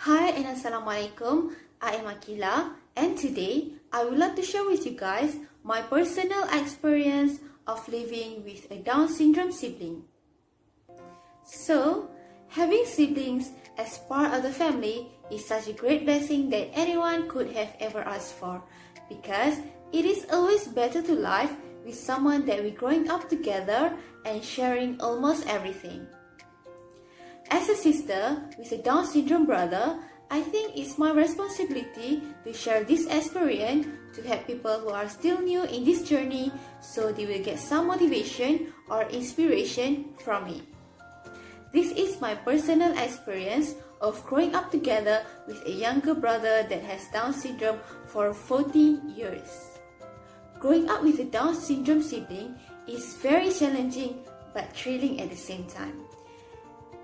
Hi and Assalamualaikum, I am Aqilah and today I would like to share with you guys my personal experience of living with a Down syndrome sibling. So, having siblings as part of the family is such a great blessing that anyone could have ever asked for, because it is always better to live with someone that we're growing up together and sharing almost everything. As a sister with a Down syndrome brother, I think it's my responsibility to share this experience to help people who are still new in this journey so they will get some motivation or inspiration from me. This is my personal experience of growing up together with a younger brother that has Down syndrome for 14 years. Growing up with a Down syndrome sibling is very challenging but thrilling at the same time,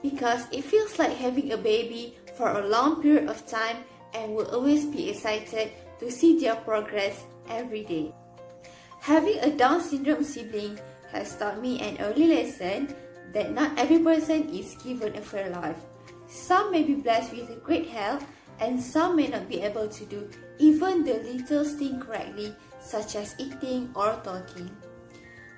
because it feels like having a baby for a long period of time and will always be excited to see their progress every day. Having a Down syndrome sibling has taught me an early lesson that not every person is given a fair life. Some may be blessed with a great health and some may not be able to do even the little thing correctly, such as eating or talking.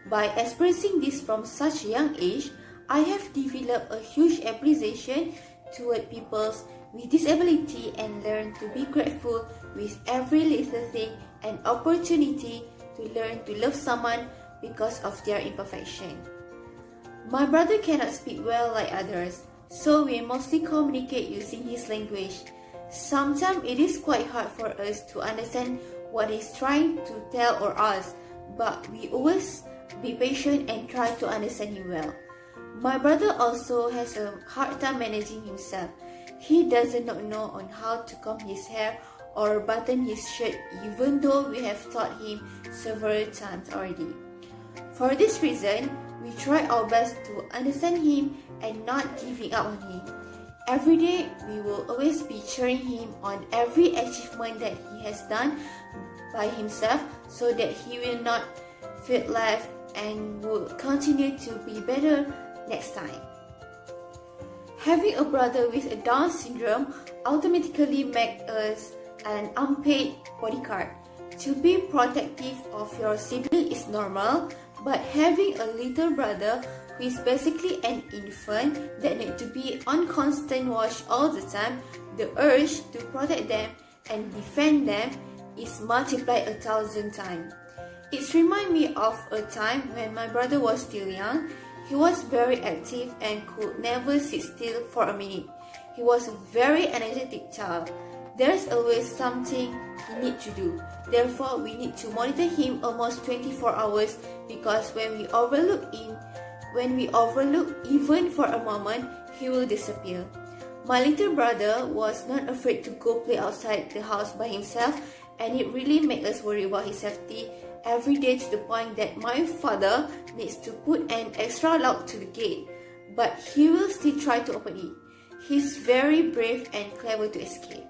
By experiencing this from such a young age, I have developed a huge appreciation toward people with disability and learned to be grateful with every little thing and opportunity to learn to love someone because of their imperfection. My brother cannot speak well like others, so we mostly communicate using his language. Sometimes it is quite hard for us to understand what he's trying to tell or ask, but we always be patient and try to understand him well. My brother also has a hard time managing himself. He does not know on how to comb his hair or button his shirt, even though we have taught him several times already. For this reason, we try our best to understand him and not giving up on him. Every day, we will always be cheering him on every achievement that he has done by himself so that he will not feel left and will continue to be better next time. Having a brother with a Down syndrome automatically makes us an unpaid bodyguard. To be protective of your sibling is normal, but having a little brother who is basically an infant that needs to be on constant watch all the time, the urge to protect them and defend them is multiplied 1,000 times. It reminds me of a time when my brother was still young. He was very active and could never sit still for a minute. He was a very energetic child. There's always something he needs to do. Therefore, we need to monitor him almost 24 hours because when we overlook even for a moment, he will disappear. My little brother was not afraid to go play outside the house by himself, and it really made us worry about his safety every day, to the point that my father needs to put an extra lock to the gate, but he will still try to open it. He's very brave and clever to escape.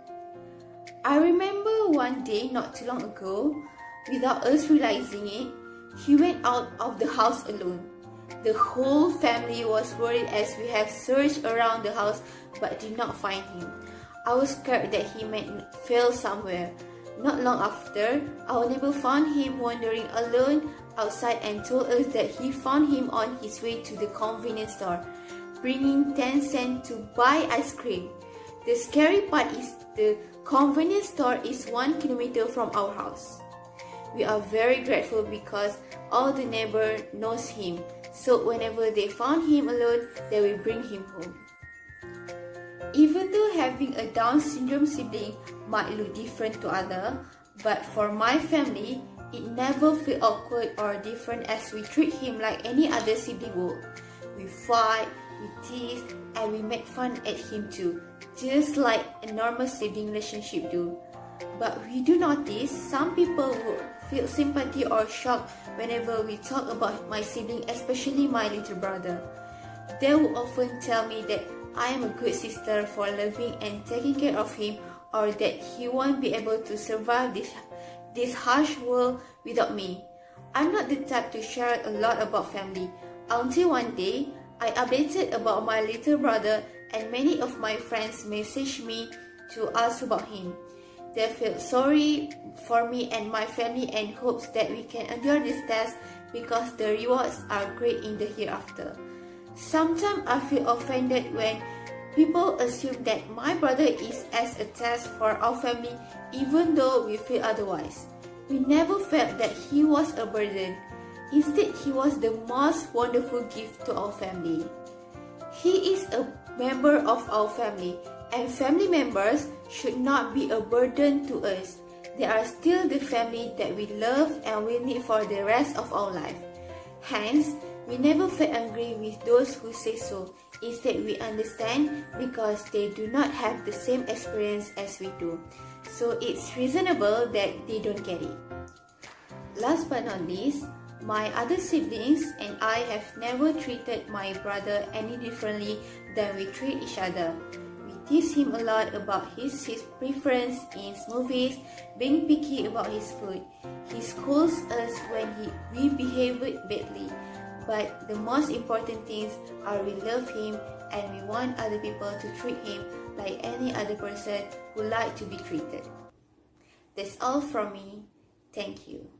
I remember one day not too long ago, without us realizing it, he went out of the house alone. The whole family was worried as we have searched around the house but did not find him. I was scared that he might fail somewhere. Not long after, our neighbor found him wandering alone outside and told us that he found him on his way to the convenience store, bringing 10 cents to buy ice cream. The scary part is the convenience store is 1 kilometer from our house. We are very grateful because all the neighbors knows him, so whenever they found him alone, they will bring him home. Even though having a Down syndrome sibling might look different to others, but for my family, it never felt awkward or different as we treat him like any other sibling would. We fight, we tease, and we make fun at him too, just like a normal sibling relationship do. But we do notice some people would feel sympathy or shock whenever we talk about my sibling, especially my little brother. They will often tell me that I am a good sister for loving and taking care of him, or that he won't be able to survive this harsh world without me. I'm not the type to share a lot about family, until one day I updated about my little brother and many of my friends messaged me to ask about him. They feel sorry for me and my family and hopes that we can endure this test because the rewards are great in the hereafter. Sometimes I feel offended when people assume that my brother is as a test for our family even though we feel otherwise. We never felt that he was a burden. Instead, he was the most wonderful gift to our family. He is a member of our family, and family members should not be a burden to us. They are still the family that we love and will need for the rest of our life. Hence, we never feel angry with those who say so. Instead, we understand because they do not have the same experience as we do. So it's reasonable that they don't get it. Last but not least, my other siblings and I have never treated my brother any differently than we treat each other. We tease him a lot about his preference in movies, being picky about his food. He scolds us when we behave badly. But the most important things are we love him and we want other people to treat him like any other person who like to be treated. That's all from me. Thank you.